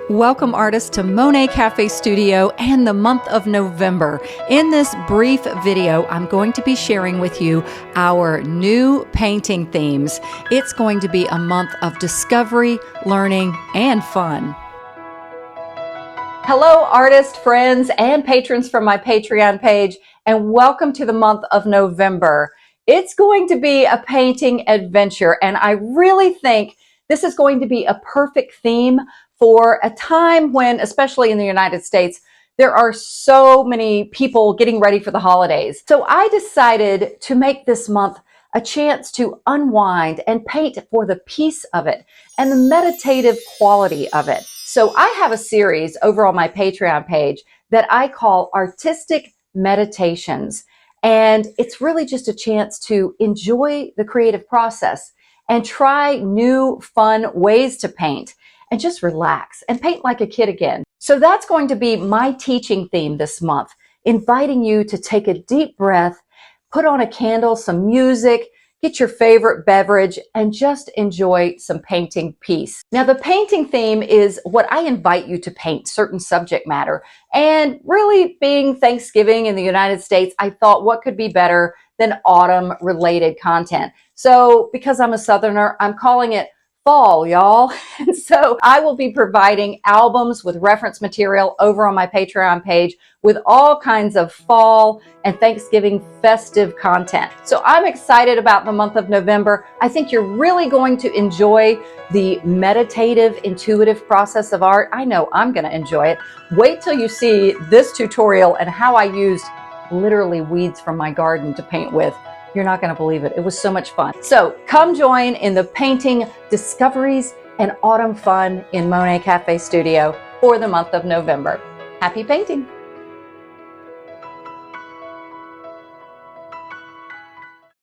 Welcome, artists, to Monet Cafe Studio and the month of November. In this brief video, I'm going to be sharing with you our new painting themes. It's going to be a month of discovery, learning, and fun. Hello, artist friends and patrons from my Patreon page, and welcome to the month of November. It's going to be a painting adventure, and I really think this is going to be a perfect theme for a time when, especially in the United States, there are so many people getting ready for the holidays. So I decided to make this month a chance to unwind and paint for the peace of it and the meditative quality of it. So I have a series over on my Patreon page that I call Artistic Meditations. And it's really just a chance to enjoy the creative process and try new, fun ways to paint and just relax and paint like a kid again. So that's going to be my teaching theme this month, inviting you to take a deep breath, put on a candle, some music, get your favorite beverage, and just enjoy some painting peace. Now, the painting theme is what I invite you to paint, certain subject matter. And really, being Thanksgiving in the United States, I thought what could be better than autumn-related content. So because I'm a Southerner, I'm calling it fall, y'all. And so I will be providing albums with reference material over on my Patreon page with all kinds of fall and Thanksgiving festive content. So I'm excited about the month of November. I think you're really going to enjoy the meditative, intuitive process of art. I know I'm going to enjoy it. Wait till you see this tutorial and how I used literally weeds from my garden to paint with. You're not going to believe it. It was so much fun. So come join in the painting discoveries and autumn fun in Monet Cafe Studio for the month of November. Happy painting!